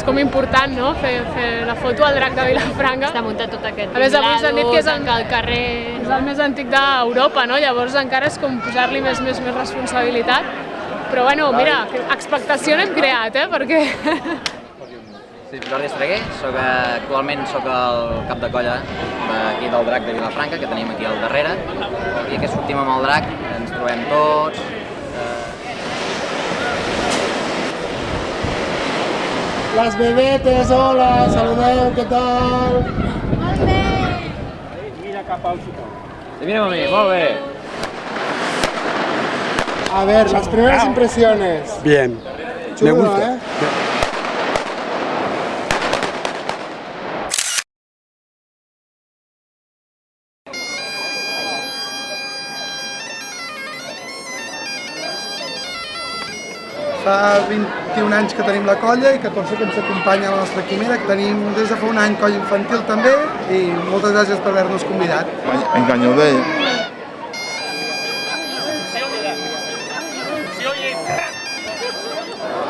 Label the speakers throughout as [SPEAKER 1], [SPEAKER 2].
[SPEAKER 1] com important, no?, fer la foto al drac de Vilafranca.
[SPEAKER 2] Està muntat tot aquest
[SPEAKER 1] A més, avui ens han dit que és
[SPEAKER 2] al carrer.
[SPEAKER 1] És el més antic d'Europa, no? Llavors encara és com posar-li més responsabilitat. Però bueno, mira, expectació n'hem creat, perquè...
[SPEAKER 3] Sí, Jordi Estreguer, actualment soc el cap de colla d'aquí del drac de Vilafranca, que tenim aquí al darrere, i que sortim amb el drac, ens trobem tots.
[SPEAKER 4] Las bebetes, hola, saludeu, què tal?
[SPEAKER 2] Molt bé!
[SPEAKER 5] Mira cap al xicó.
[SPEAKER 3] Mira'm a mi, molt bé.
[SPEAKER 4] A ver, las primeras impresiones.
[SPEAKER 5] Bien.
[SPEAKER 4] Chulo,
[SPEAKER 5] Me gusta.
[SPEAKER 4] Fa 21 anys que tenim la colla i 14 que ens acompanya la nostra quimera, que tenim des de fa un any colla infantil també, i moltes gràcies per haver-nos convidat.
[SPEAKER 6] Engañadell.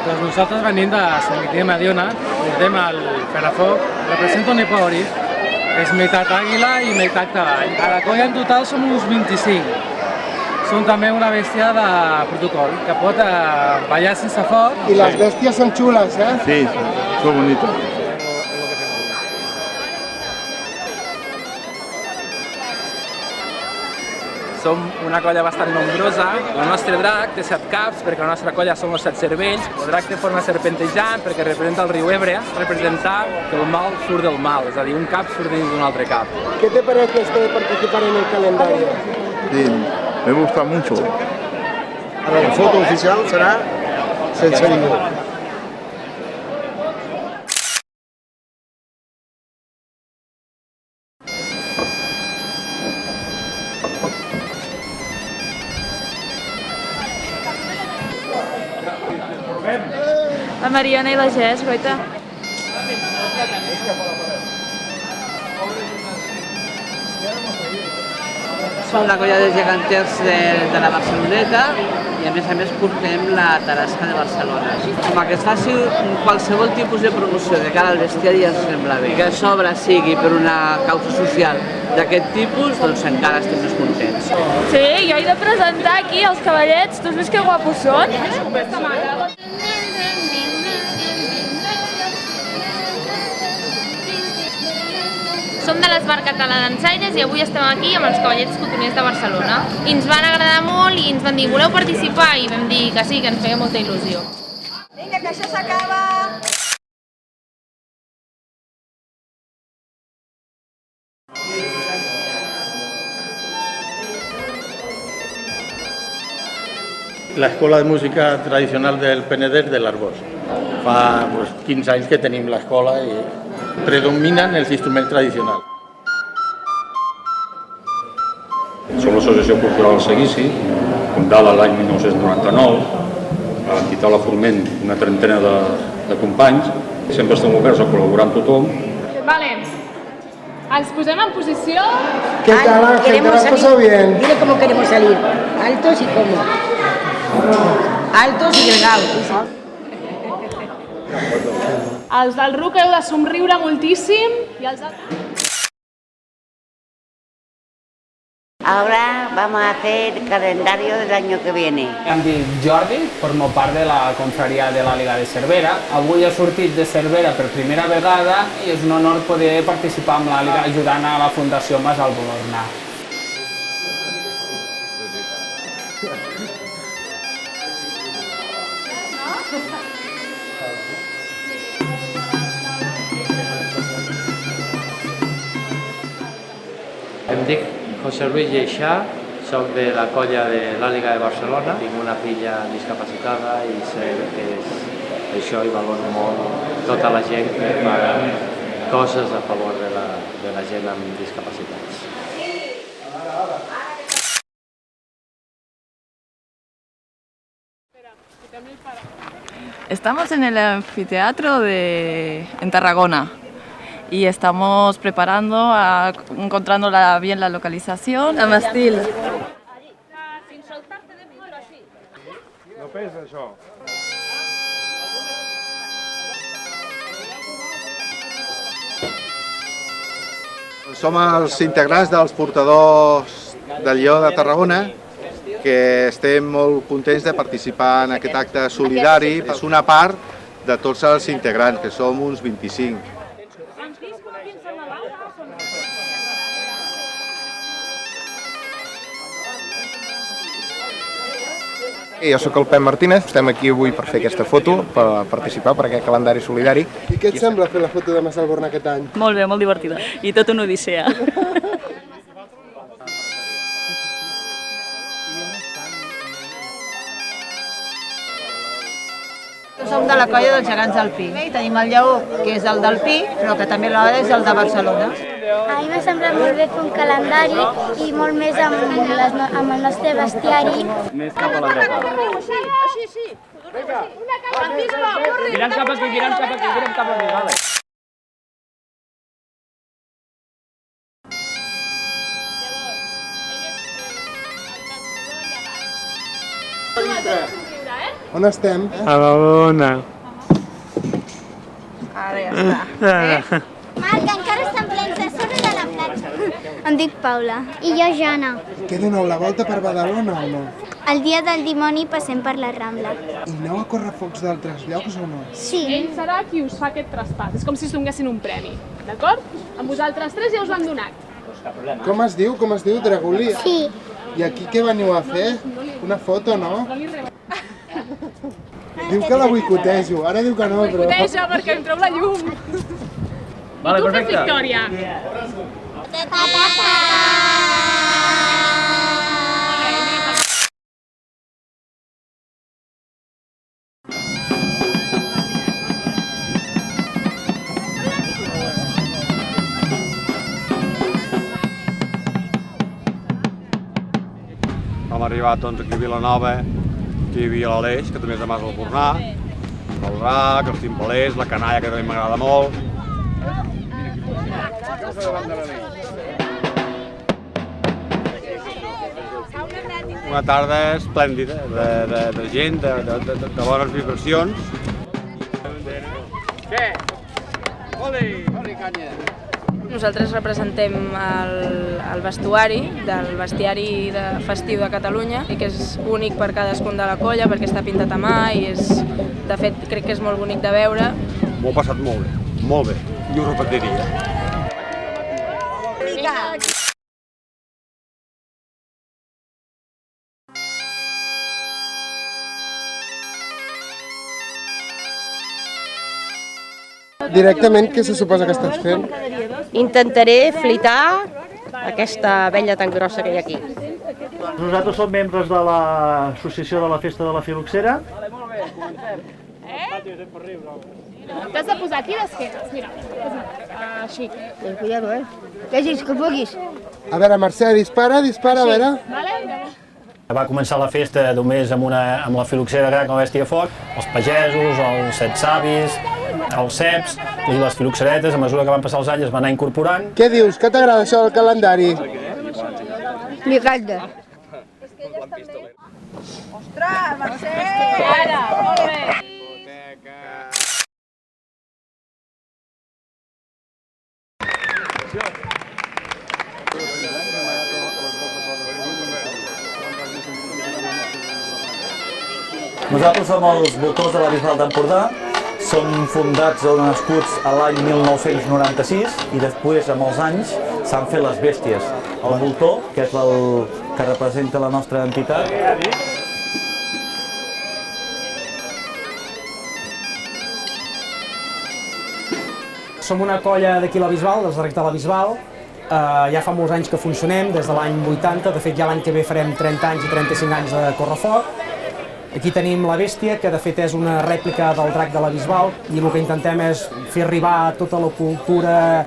[SPEAKER 7] Pues nosaltres venim de Sant Miquel de Mediona, portem el Ferafoc, representa un hipòri, és meitat àguila i meitat cavall. A la colla en total som uns 25. Són també una bèstia de protocol, que pot ballar sense foc.
[SPEAKER 4] I les bèsties són xules, eh?
[SPEAKER 6] Sí, son bonitos.
[SPEAKER 8] Som una colla bastant nombrosa. El nostre drac té 7 caps, perquè la nostra colla som els 7 cervells. El drac té forma serpentejant perquè representa el riu Ebre, representar que el mal surt del mal, és a dir, un cap surt dins d'un altre cap.
[SPEAKER 4] ¿Qué te parece esto de participar en el calendario?
[SPEAKER 6] Sí, me gusta mucho.
[SPEAKER 4] Ara la foto oficial serà sense ningú.
[SPEAKER 2] La Mariona i la Jess, guaita.
[SPEAKER 9] Som la colla de geganters de la Barceloneta i a més portem la Tarasca de Barcelona. Com que es faci qualsevol tipus de promoció de cara al bestiari ja ens sembla bé. Que a sobre sigui per una causa social d'aquest tipus, doncs encara estem més contents.
[SPEAKER 2] Sí, jo he de presentar aquí els cavallets, tu has vist que guapos són? Som de l'Esbar Català d'Ensaires i avui estem aquí amb els cavallets cotoners de Barcelona. I ens van agradar molt i ens van dir, voleu participar? I vam dir que sí, que ens feia molta il·lusió.
[SPEAKER 10] Vinga, que això s'acaba!
[SPEAKER 5] La escola de música tradicional del Penedès de l'Arbós. Fa 15 anys que tenim l'escola i predominen els instruments tradicionals.
[SPEAKER 11] Som l'Associació Cultural Seguici, fundada l'any 1999, a l'entitat La Forment, una trentena de companys. Sempre estem oberts a col·laborar amb tothom.
[SPEAKER 1] Vale. Ens posem en posició.
[SPEAKER 4] ¿Qué tal, Ángel? ¿Te lo has pasado bien?
[SPEAKER 10] Dile cómo queremos salir. Altos y cómo. Altos i gregaus.
[SPEAKER 1] Els del RUC heu de somriure moltíssim i els altres...
[SPEAKER 12] Ahora vamos a hacer el calendario del año que viene.
[SPEAKER 13] Em dic Jordi, formo part de la confraria de la Liga de Cervera. Avui he sortit de Cervera per primera vegada i és un honor poder participar amb la Liga ajudant a la Fundació Mas al Bolornà.
[SPEAKER 14] Em dic José Luis Lleixà, soc de la colla de la Liga de Barcelona. Tinc una filla discapacitada i sé que és això i valoro molt tota la gent que fa coses a favor de la gent amb discapacitats.
[SPEAKER 15] Estamos en el anfiteatro en Tarragona. Y estamos preparando, encontrando bien la localización. Amb estil.
[SPEAKER 5] No pesa això.
[SPEAKER 16] Som els integrants dels portadors del Lleó de Tarragona, que estem molt contents de participar en aquest acte solidari. És una part de tots els integrants, que som uns 25.
[SPEAKER 17] Jo sóc el Pep Martínez, estem aquí avui per fer aquesta foto, per participar per aquest calendari solidari.
[SPEAKER 4] I què et sembla fer la foto de Massalborn aquest any?
[SPEAKER 15] Molt bé, molt divertida. I tot una odissea.
[SPEAKER 10] Som de la colla dels gegants del Pi. I tenim el Lleó, que és el del Pi, però que també alhora és el de Barcelona.
[SPEAKER 18] A mi m'ha semblat molt bé fer un calendari i molt més amb el nostre bestiari.
[SPEAKER 13] Més cap a la dreta.
[SPEAKER 10] Així, sí.
[SPEAKER 13] Mirem cap aquí, mirem cap aquí, mirem cap aquí, vale.
[SPEAKER 4] On estem?
[SPEAKER 7] A la dona.
[SPEAKER 18] Ara ja està. Marc, encara estan plens de sorra de la platja. Em dic Paula. I jo, Jana.
[SPEAKER 4] Què doneu la volta per Badalona o no?
[SPEAKER 18] El dia del dimoni passem per la Rambla.
[SPEAKER 4] I aneu a correfocs d'altres llocs o no?
[SPEAKER 18] Sí.
[SPEAKER 1] Ell serà qui us fa aquest traspàs. És com si us donguessin un premi, d'acord? Amb vosaltres tres ja us l'han donat.
[SPEAKER 4] Com es diu? Com es diu? Dragulí?
[SPEAKER 18] Sí.
[SPEAKER 4] I aquí què veniu a fer? Una foto, no? Diu que la boicotejo, ara diu que no, però...
[SPEAKER 1] Boicoteja perquè em treu la llum.
[SPEAKER 13] Vale,
[SPEAKER 1] I tu fes
[SPEAKER 13] perfecte.
[SPEAKER 1] Victòria.
[SPEAKER 19] Vam arribar doncs, aquí a Vilanova, aquí hi havia l'Aleix, que també és de Mas del Fornar, el drac, els timbalers, la canalla, que també m'agrada molt. Una tarda esplèndida, de gent, de bones vibracions.
[SPEAKER 13] Què? Oli, canya!
[SPEAKER 15] Nosaltres representem el vestuari del bestiari festiu de Catalunya i que és únic per cadascun de la colla perquè està pintat a mà i de fet crec que és molt bonic de veure.
[SPEAKER 19] M'ho he passat molt bé, i ho repetiria.
[SPEAKER 4] Directament, què se suposa que estàs fent?
[SPEAKER 10] Intentaré flitar aquesta abella tan grossa que hi ha aquí.
[SPEAKER 20] Nosaltres som membres de l'associació de la Festa de la Filoxera.
[SPEAKER 1] T'has de posar aquí d'esquenes, mira. Així.
[SPEAKER 10] Cuidado, Vegis, que puguis.
[SPEAKER 4] A veure, Mercè, dispara, a veure.
[SPEAKER 20] Va començar la festa només amb la filoxera gran com a bèstia de foc, els pagesos, els set savis, els ceps i les filoxeretes, a mesura que van passar els anys es van anar incorporant.
[SPEAKER 4] Què dius? Què t'agrada això del calendari?
[SPEAKER 10] M'agrada.
[SPEAKER 1] Ostres, Mercè! Ara, molt bé!
[SPEAKER 20] Nosaltres som els voltors de la Bisbal d'Empordà, som fundats o nascuts a l'any 1996 i després, amb els anys, s'han fet les bèsties. El voltor, que és el que representa la nostra entitat.
[SPEAKER 7] Som una colla d'aquí a la Bisbal, dels Dracs de la Bisbal. Ja fa molts anys que funcionem, des de l'any 80, de fet ja l'any que ve farem 30 anys i 35 anys de correfoc. Aquí tenim la bèstia, que de fet és una rèplica del drac de la Bisbal, i el que intentem és fer arribar tota la cultura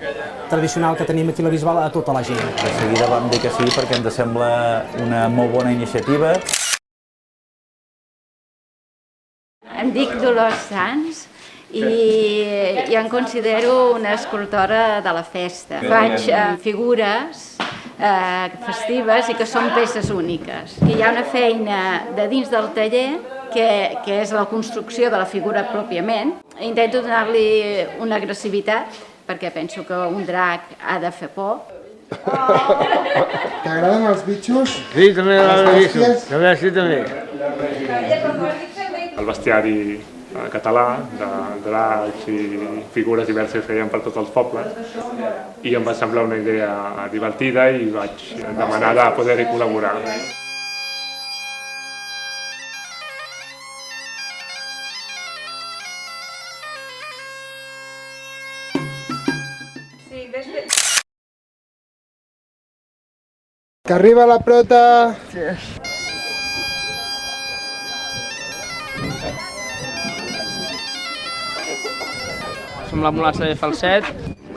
[SPEAKER 7] tradicional que tenim aquí a la Bisbal a tota la gent.
[SPEAKER 20] De seguida vam dir que sí perquè ens sembla una molt bona iniciativa.
[SPEAKER 21] Em dic Dolors Sans i em considero una escultora de la festa. Faig figures festives i que són peces úniques. Hi ha una feina de dins del taller que és la construcció de la figura pròpiament. Intento donar-li una agressivitat perquè penso que un drac ha de fer por.
[SPEAKER 4] T'agraden els bitxos?
[SPEAKER 3] Sí, també m'agrada els bitxos. També, sí, també.
[SPEAKER 22] El bestiari català, de dracs i figures diverses que hi ha per tots els pobles, i em va semblar una idea divertida i vaig demanar de poder-hi col·laborar.
[SPEAKER 4] Que arriba la prota!
[SPEAKER 23] Som la mulassa de Falset.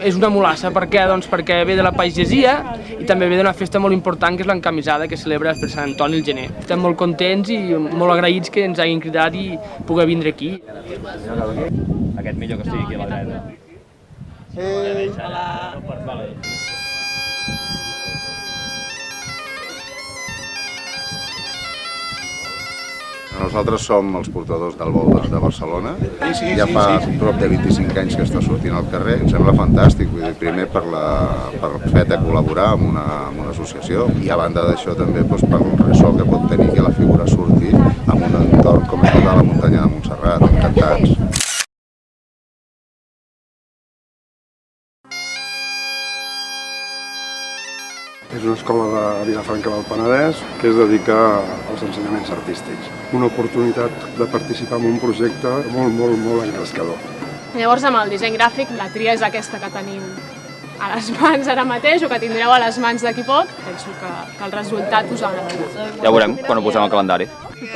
[SPEAKER 23] És una mulassa perquè ve de la pagesia i també ve d'una festa molt important que és l'encamisada que celebra per Sant Antoni el gener. Estem molt contents i molt agraïts que ens hagin cridat i poder vindre aquí.
[SPEAKER 24] Aquest millor que estigui aquí a la dreta.
[SPEAKER 25] Nosaltres som els portadors del vol de Barcelona. Ja fa prop de 25 anys que està sortint al carrer. Em sembla fantàstic, vull dir, primer per el fet de col·laborar amb una associació i a banda d'això també per el ressò que pot tenir que la figura surti en un entorn com és la muntanya de Montserrat. Encantats.
[SPEAKER 26] És una escola de Vilafranca del Penedès que es dedica als ensenyaments artístics. Una oportunitat de participar en un projecte molt engrescador.
[SPEAKER 1] Llavors, amb el disseny gràfic, la tria és aquesta que tenim a les mans ara mateix o que tindreu a les mans d'aquí poc. Penso que el resultat us agradarà.
[SPEAKER 24] Ja ho veurem quan ho posem al calendari.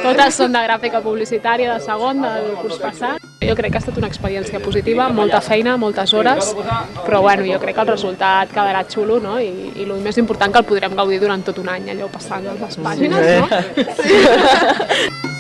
[SPEAKER 1] Totes són de gràfica publicitària de segon del curs passat. Jo crec que ha estat una experiència positiva, molta feina, moltes hores, però bueno, jo crec que el resultat quedarà xulo, no? I el més important que el podrem gaudir durant tot un any, allò passant les pàgines, no? Sí.